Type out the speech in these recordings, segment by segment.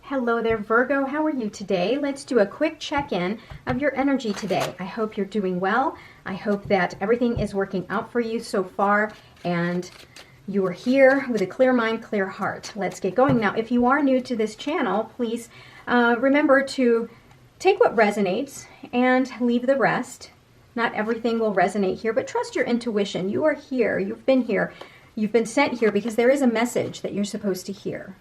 Hello there, Virgo. How are you today? Let's do a quick check-in of your energy today. I hope you're doing well. I hope that everything is working out for you so far and you are here with a clear mind, clear heart. Let's get going. Now, if you are new to this channel, please remember to take what resonates and leave the rest. Not everything will resonate here, but trust your intuition. You are here. You've been here. You've been sent here because there is a message that you're supposed to hear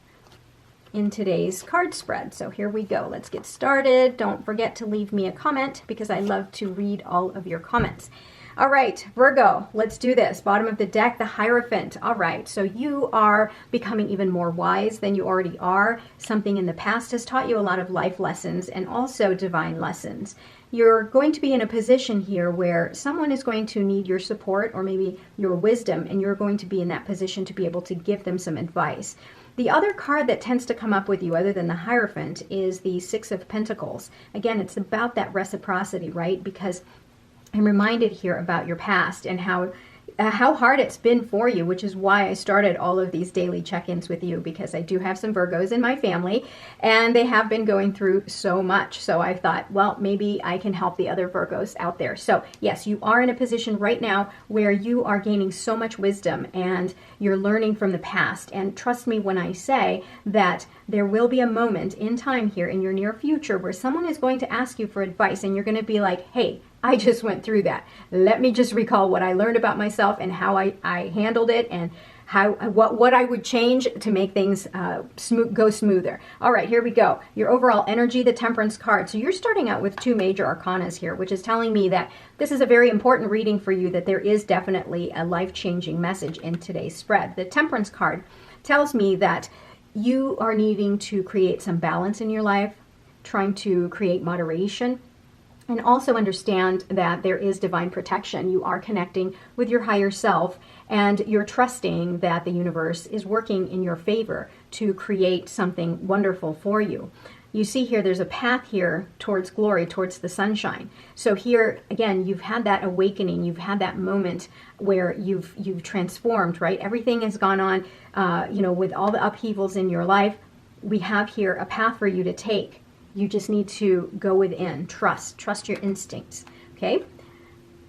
in today's card spread. So here we go. Let's get started. Don't forget to leave me a comment because I love to read all of your comments. All right, Virgo, let's do this. Bottom of the deck, the Hierophant. All right, so you are becoming even more wise than you already are. Something in the past has taught you a lot of life lessons and also divine lessons. You're going to be in a position here where someone is going to need your support or maybe your wisdom, and you're going to be in that position to be able to give them some advice. The other card that tends to come up with you other than the Hierophant is the Six of Pentacles. Again, it's about that reciprocity, right? Because I'm reminded here about your past and how hard it's been for you, which is why I started all of these daily check-ins with you, because I do have some Virgos in my family and they have been going through so much. So I thought, well, maybe I can help the other Virgos out there. So yes, you are in a position right now where you are gaining so much wisdom and you're learning from the past. And trust me when I say that there will be a moment in time here in your near future where someone is going to ask you for advice and you're going to be like, hey, I just went through that. Let me just recall what I learned about myself and how I handled it and what I would change to make things go smoother. All right, here we go. Your overall energy, the Temperance card. So you're starting out with two major arcanas here, which is telling me that this is a very important reading for you, that there is definitely a life-changing message in today's spread. The Temperance card tells me that you are needing to create some balance in your life, trying to create moderation, and also understand that there is divine protection. You are connecting with your higher self and you're trusting that the universe is working in your favor to create something wonderful for you. You see here, there's a path here towards glory, towards the sunshine. So here, again, you've had that awakening. You've had that moment where you've transformed, right? Everything has gone on, with all the upheavals in your life. We have here a path for you to take. You just need to go within, trust your instincts, okay?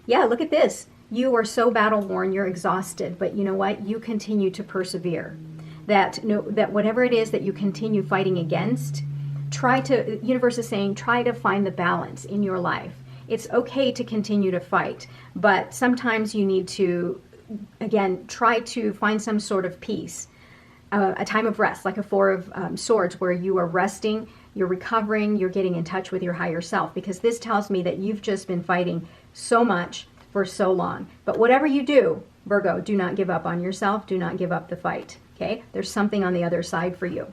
Yeah, look at this. You are so battle-worn, you're exhausted, but you know what? You continue to persevere. That whatever it is that you continue fighting against, the universe is saying, try to find the balance in your life. It's okay to continue to fight, but sometimes you need to, again, try to find some sort of peace. A time of rest, like a Four of Swords, where you are resting, you're recovering, you're getting in touch with your higher self, because this tells me that you've just been fighting so much for so long. But whatever you do, Virgo, do not give up on yourself. Do not give up the fight, okay? There's something on the other side for you.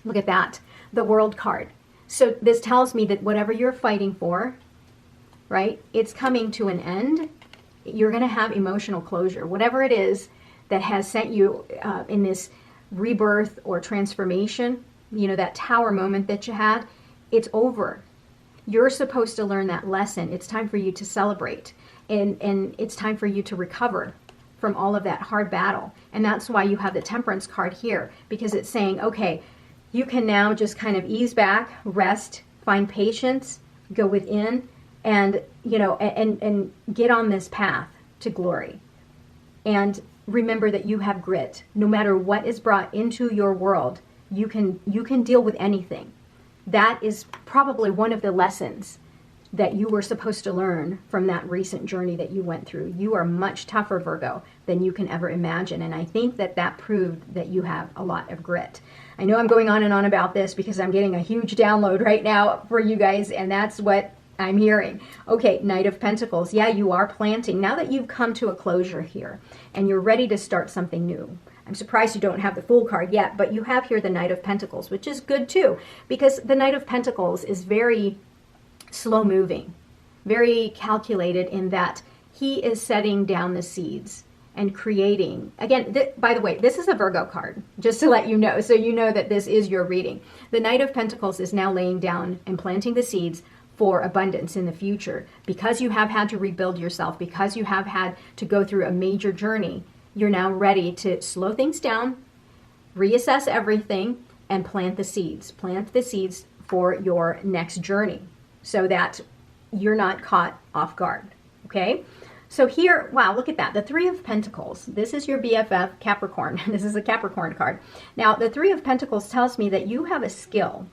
Look at that, the World card. So this tells me that whatever you're fighting for, right, it's coming to an end. You're going to have emotional closure. Whatever it is that has sent you in this rebirth or transformation, that tower moment that you had, it's over. You're supposed to learn that lesson. It's time for you to celebrate. And it's time for you to recover from all of that hard battle. And that's why you have the Temperance card here, because it's saying, okay, you can now just kind of ease back, rest, find patience, go within, and, and get on this path to glory. And remember that you have grit. No matter what is brought into your world, you can deal with anything. That is probably one of the lessons that you were supposed to learn from that recent journey that you went through. You are much tougher, Virgo, than you can ever imagine. And I think that proved that you have a lot of grit. I know I'm going on and on about this because I'm getting a huge download right now for you guys, and that's what I'm hearing. Okay, Knight of Pentacles. Yeah, you are planting. Now that you've come to a closure here and you're ready to start something new. I'm surprised you don't have the Fool card yet, but you have here the Knight of Pentacles, which is good too, because the Knight of Pentacles is very slow moving, very calculated in that he is setting down the seeds and creating. Again, by the way, this is a Virgo card, just to let you know, so you know that this is your reading. The Knight of Pentacles is now laying down and planting the seeds for abundance in the future. Because you have had to rebuild yourself, because you have had to go through a major journey, you're now ready to slow things down, reassess everything, and plant the seeds. Plant the seeds for your next journey so that you're not caught off guard, okay? So here, wow, look at that. The Three of Pentacles. This is your BFF, Capricorn. This is a Capricorn card. Now, the Three of Pentacles tells me that you have a skill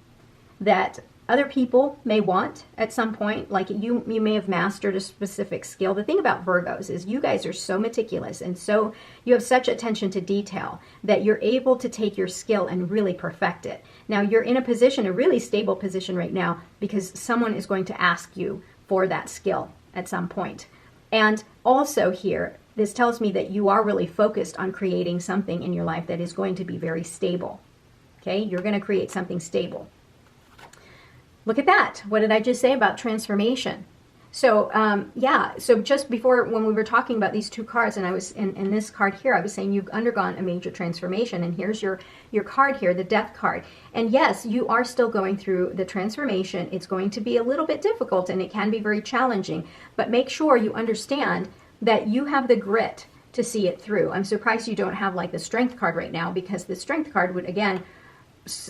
that other people may want at some point. Like you may have mastered a specific skill. The thing about Virgos is you guys are so meticulous and so you have such attention to detail that you're able to take your skill and really perfect it. Now, you're in a position, a really stable position right now, because someone is going to ask you for that skill at some point. And also here, this tells me that you are really focused on creating something in your life that is going to be very stable. Okay, you're going to create something stable. Look at that. What did I just say about transformation? So yeah, so just before when we were talking about these two cards, and I was in this card here, I was saying you've undergone a major transformation, and here's your card here, the Death card. And yes, you are still going through the transformation. It's going to be a little bit difficult and it can be very challenging, but make sure you understand that you have the grit to see it through. I'm surprised you don't have like the Strength card right now, because the Strength card would again,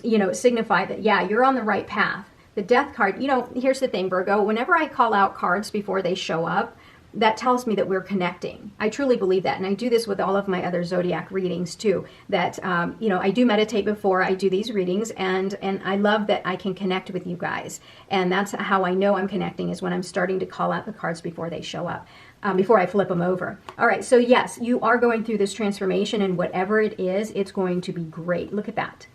you know, signify that, yeah, you're on the right path. The Death card, you know, here's the thing, Virgo, whenever I call out cards before they show up, that tells me that we're connecting. I truly believe that. And I do this with all of my other zodiac readings too, that, you know, I do meditate before I do these readings, and I love that I can connect with you guys. And that's how I know I'm connecting, is when I'm starting to call out the cards before they show up, before I flip them over. All right, so yes, you are going through this transformation, and whatever it is, it's going to be great. Look at that.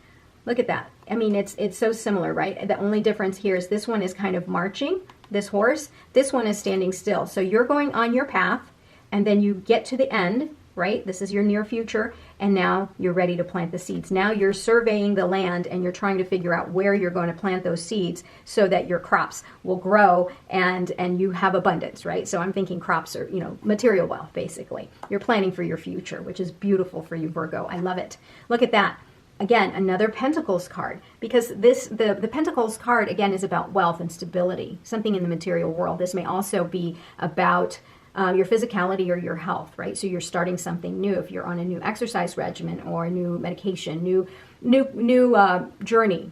Look at that. I mean, it's so similar, right? The only difference here is this one is kind of marching, this horse. This one is standing still. So you're going on your path, and then you get to the end, right? This is your near future, and now you're ready to plant the seeds. Now you're surveying the land, and you're trying to figure out where you're going to plant those seeds so that your crops will grow and you have abundance, right? So I'm thinking crops are, you know, material wealth, basically. You're planning for your future, which is beautiful for you, Virgo. I love it. Look at that. Again, another Pentacles card, because the Pentacles card, again, is about wealth and stability, something in the material world. This may also be about your physicality or your health, right? So you're starting something new. If you're on a new exercise regimen or a new medication, new journey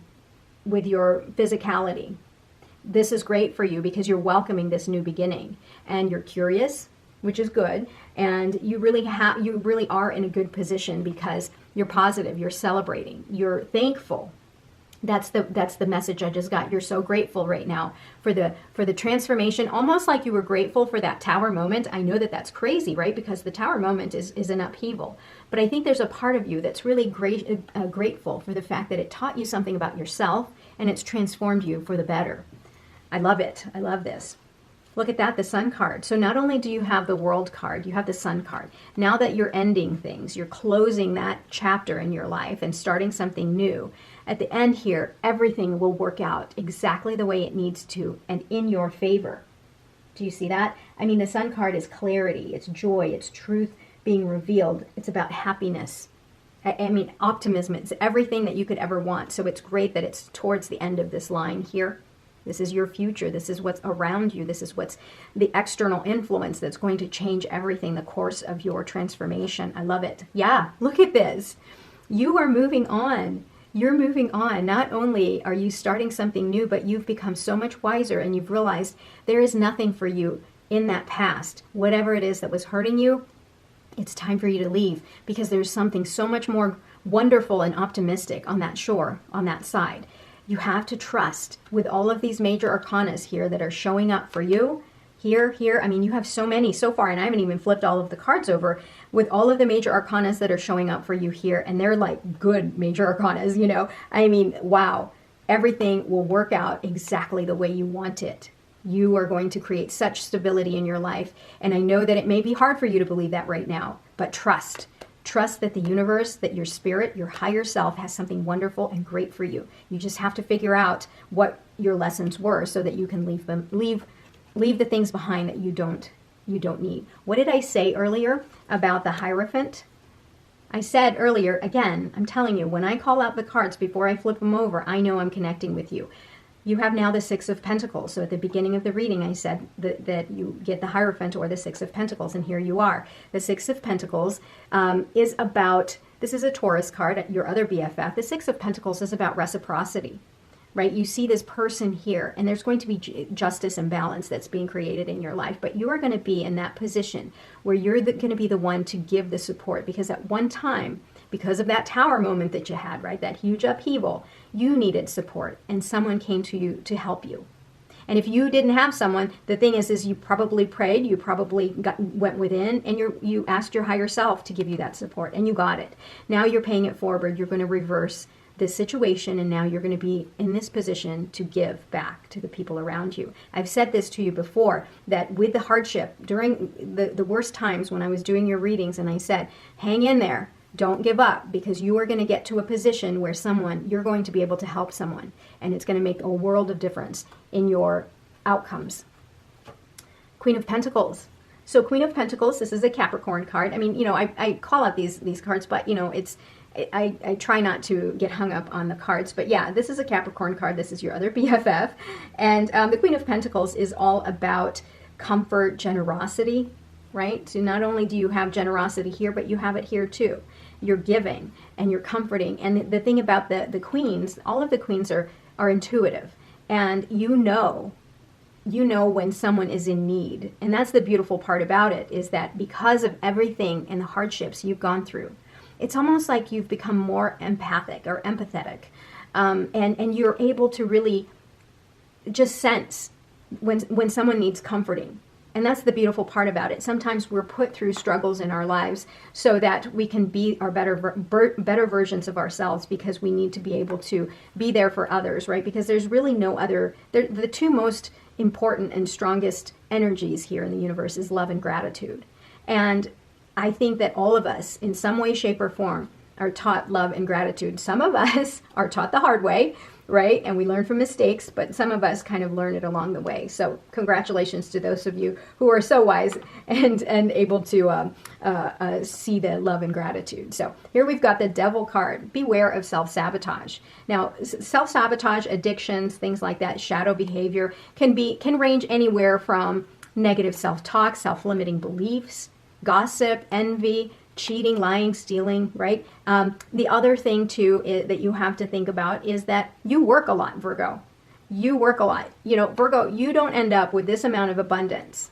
with your physicality, this is great for you because you're welcoming this new beginning, and you're curious, which is good, and you really are in a good position because you're positive, you're celebrating, you're thankful. That's the message I just got. You're so grateful right now for the transformation, almost like you were grateful for that tower moment. I know that that's crazy, right? Because the tower moment is an upheaval. But I think there's a part of you that's really grateful for the fact that it taught you something about yourself, and it's transformed you for the better. I love it. I love this. Look at that, the Sun card. So not only do you have the World card, you have the Sun card. Now that you're ending things, you're closing that chapter in your life and starting something new. At the end here, everything will work out exactly the way it needs to and in your favor. Do you see that? I mean, the Sun card is clarity, it's joy, it's truth being revealed. It's about happiness. I mean, optimism. It's everything that you could ever want. So it's great that it's towards the end of this line here. This is your future. This is what's around you. This is what's the external influence that's going to change everything, the course of your transformation. I love it. Yeah, look at this. You are moving on. You're moving on. Not only are you starting something new, but you've become so much wiser, and you've realized there is nothing for you in that past. Whatever it is that was hurting you, it's time for you to leave, because there's something so much more wonderful and optimistic on that shore, on that side. You have to trust with all of these major arcanas here that are showing up for you. Here. I mean, you have so many so far, and I haven't even flipped all of the cards over, with all of the major arcanas that are showing up for you here. And they're like good major arcanas, you know. I mean, wow. Everything will work out exactly the way you want it. You are going to create such stability in your life. And I know that it may be hard for you to believe that right now, but trust. Trust that the universe, that your spirit, your higher self has something wonderful and great for you. You just have to figure out what your lessons were so that you can leave the things behind that you don't need. What did I say earlier about the Hierophant? I said earlier, again, I'm telling you, when I call out the cards before I flip them over, I know I'm connecting with you. You have now the Six of Pentacles. So at the beginning of the reading, I said that you get the Hierophant or the Six of Pentacles, and here you are. The Six of Pentacles is about This is a Taurus card, your other BFF. The Six of Pentacles is about reciprocity, right? You see this person here, and there's going to be justice and balance that's being created in your life, but you are going to be in that position where you're going to be the one to give the support, because at one time, because of that tower moment that you had, right, that huge upheaval, you needed support, and someone came to you to help you. And if you didn't have someone, the thing is you probably prayed, you probably went within, and you asked your higher self to give you that support, and you got it. Now you're paying it forward. You're going to reverse this situation, and now you're going to be in this position to give back to the people around you. I've said this to you before, that with the hardship, during the worst times when I was doing your readings, and I said, hang in there. Don't give up, because you are going to get to a position where you're going to be able to help someone, and it's going to make a world of difference in your outcomes. Queen of Pentacles. So Queen of Pentacles, this is a Capricorn card. I mean, I call out these cards, but I try not to get hung up on the cards. But yeah, this is a Capricorn card. This is your other BFF. And the Queen of Pentacles is all about comfort, generosity, right? So not only do you have generosity here, but you have it here too. You're giving and you're comforting. And the thing about the queens, all of the queens are intuitive. And you know when someone is in need. And that's the beautiful part about it, is that because of everything and the hardships you've gone through, it's almost like you've become more empathic or empathetic. And you're able to really just sense when someone needs comforting. And that's the beautiful part about it. Sometimes we're put through struggles in our lives so that we can be our better versions of ourselves, because we need to be able to be there for others, right? Because there's really no other, the two most important and strongest energies here in the universe is love and gratitude. And I think that all of us, in some way, shape, or form, are taught love and gratitude. Some of us are taught the hard way, right? And we learn from mistakes, but some of us kind of learn it along the way. So congratulations to those of you who are so wise and able to see the love and gratitude. So here we've got the Devil card. Beware of self-sabotage. Now, self-sabotage, addictions, things like that, shadow behavior can range anywhere from negative self-talk, self-limiting beliefs, gossip, envy, cheating, lying, stealing, right? The other thing too that you have to think about is that you work a lot, Virgo. You work a lot. Virgo, you don't end up with this amount of abundance,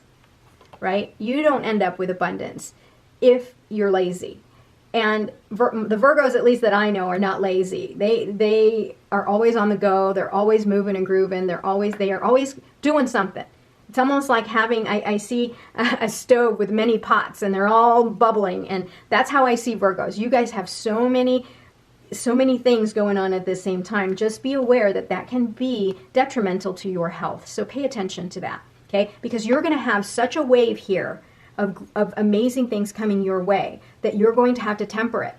right? You don't end up with abundance if you're lazy. And the Virgos, at least that I know, are not lazy. They are always on the go. They're always moving and grooving. They are always doing something. It's almost like having, I see a stove with many pots, and they're all bubbling, and that's how I see Virgos. You guys have so many things going on at the same time. Just be aware that can be detrimental to your health. So pay attention to that, okay? Because you're going to have such a wave here of amazing things coming your way that you're going to have to temper it.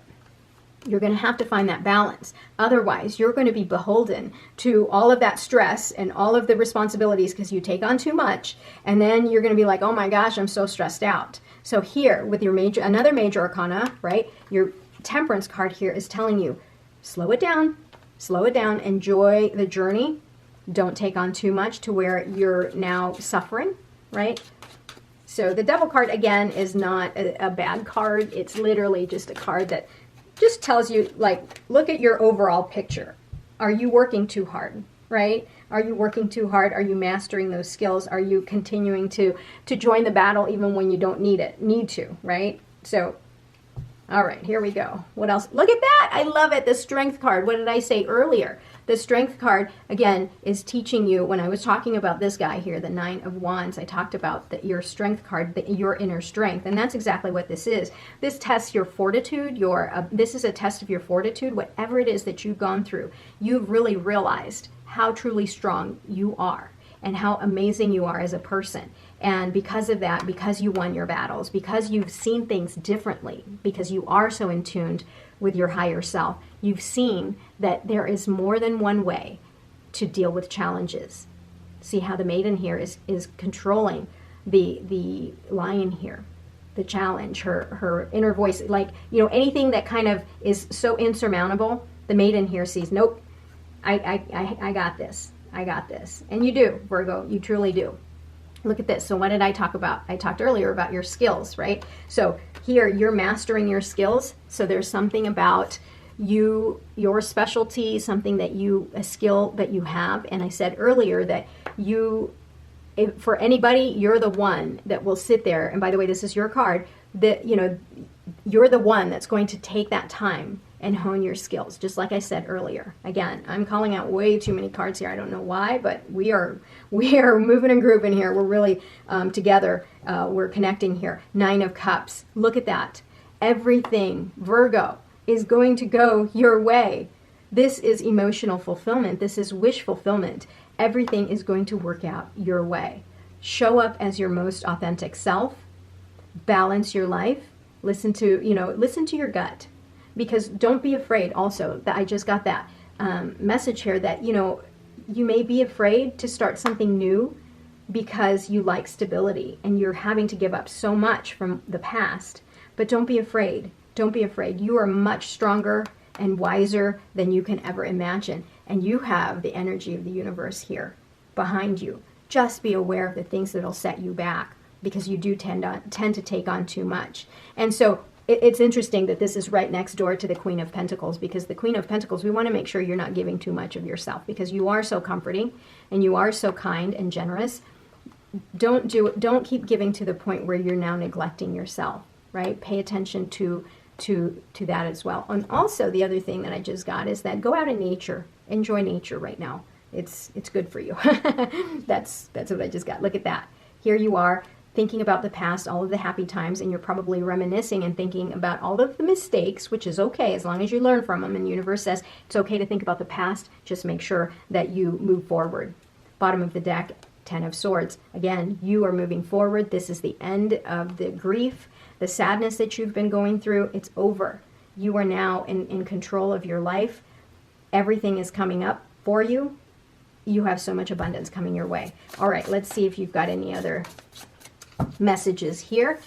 You're going to have to find that balance. Otherwise, you're going to be beholden to all of that stress and all of the responsibilities, because you take on too much, and then you're going to be like, oh my gosh, I'm so stressed out. So here, with your another major arcana, right, your Temperance card here is telling you, slow it down, enjoy the journey. Don't take on too much to where you're now suffering, right? So the Devil card, again, is not a bad card. It's literally just a card that just tells you, like, look at your overall picture. Are you working too hard, right? Are you working too hard? Are you mastering those skills? Are you continuing to join the battle even when you don't need to, right? So, all right, here we go. What else? Look at that. I love it. The Strength card. What did I say earlier? The Strength card, again, is teaching you, when I was talking about this guy here, the Nine of Wands, I talked about your Strength card, your inner strength, and that's exactly what this is. This tests your fortitude. This is a test of your fortitude. Whatever it is that you've gone through, you've really realized how truly strong you are and how amazing you are as a person. And because of that, because you won your battles, because you've seen things differently, because you are so in tuned with your higher self, you've seen that there is more than one way to deal with challenges. See how the Maiden here is controlling the Lion here, the challenge, her inner voice, like, anything that kind of is so insurmountable, the Maiden here sees, nope, I got this. I got this. And you do, Virgo, you truly do. Look at this. So what did I talk about? I talked earlier about your skills, right? So here you're mastering your skills. So there's something about you, your specialty, something that you, a skill that you have. And I said earlier that you, if, for anybody, you're the one that will sit there. And by the way, this is your card, that, you know, you're the one that's going to take that time and hone your skills, just like I said earlier. Again, I'm calling out way too many cards here. I don't know why, but we are moving and grooving here. We're really together. We're connecting here. 9 of Cups. Look at that. Everything, Virgo, is going to go your way. This is emotional fulfillment. This is wish fulfillment. Everything is going to work out your way. Show up as your most authentic self. Balance your life. Listen to your gut. Because don't be afraid also, that I just got that message here that, you know, you may be afraid to start something new because you like stability and you're having to give up so much from the past. But don't be afraid. Don't be afraid. You are much stronger and wiser than you can ever imagine. And you have the energy of the universe here behind you. Just be aware of the things that will set you back, because you do tend to take on too much. And so it's interesting that this is right next door to the Queen of Pentacles, because the Queen of Pentacles, we want to make sure you're not giving too much of yourself, because you are so comforting and you are so kind and generous. Don't keep giving to the point where you're now neglecting yourself, right? Pay attention to that as well. And also the other thing that I just got is that go out in nature, enjoy nature right now. It's good for you. That's what I just got. Look at that. Here you are, thinking about the past, all of the happy times, and you're probably reminiscing and thinking about all of the mistakes, which is okay as long as you learn from them. And the universe says it's okay to think about the past. Just make sure that you move forward. Bottom of the deck, 10 of Swords. Again, you are moving forward. This is the end of the grief, the sadness that you've been going through. It's over. You are now in control of your life. Everything is coming up for you. You have so much abundance coming your way. All right, let's see if you've got any other messages here.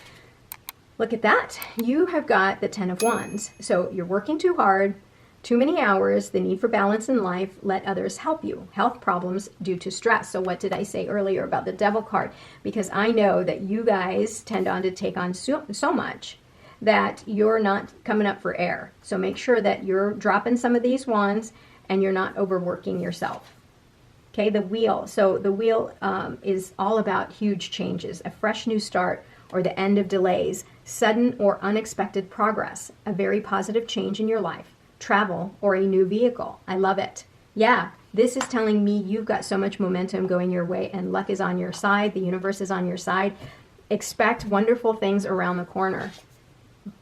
Look at that. You have got the 10 of Wands. So you're working too hard, too many hours, the need for balance in life. Let others help you. Health problems due to stress. So what did I say earlier about the Devil card? Because I know that you guys tend to take on so much that you're not coming up for air. So make sure that you're dropping some of these wands and you're not overworking yourself. Okay, the wheel. So the wheel is all about huge changes, a fresh new start or the end of delays, sudden or unexpected progress, a very positive change in your life, travel, or a new vehicle. I love it. Yeah, this is telling me you've got so much momentum going your way and luck is on your side. The universe is on your side. Expect wonderful things around the corner.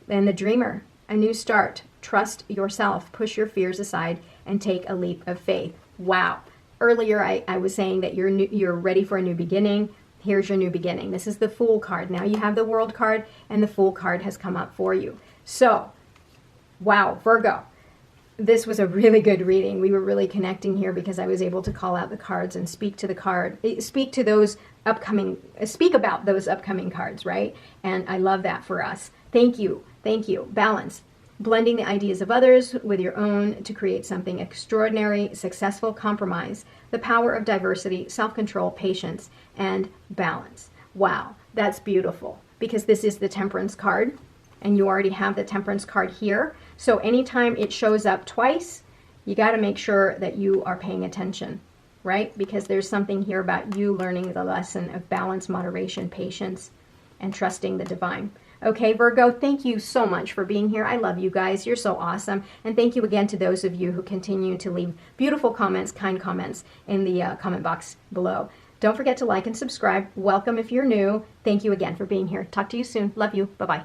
And the dreamer, a new start. Trust yourself. Push your fears aside and take a leap of faith. Wow. Earlier, I was saying that you're ready for a new beginning. Here's your new beginning. This is the Fool card. Now you have the World card, and the Fool card has come up for you. So, wow, Virgo, this was a really good reading. We were really connecting here because I was able to call out the cards and speak about those upcoming cards, right? And I love that for us. Thank you. Thank you. Balance. Blending the ideas of others with your own to create something extraordinary, successful, compromise, the power of diversity, self-control, patience, and balance. Wow, that's beautiful, because this is the Temperance card, and you already have the Temperance card here. So anytime it shows up twice, you got to make sure that you are paying attention, right? Because there's something here about you learning the lesson of balance, moderation, patience, and trusting the divine. Okay, Virgo, thank you so much for being here. I love you guys. You're so awesome. And thank you again to those of you who continue to leave beautiful comments, kind comments in the comment box below. Don't forget to like and subscribe. Welcome if you're new. Thank you again for being here. Talk to you soon. Love you. Bye-bye.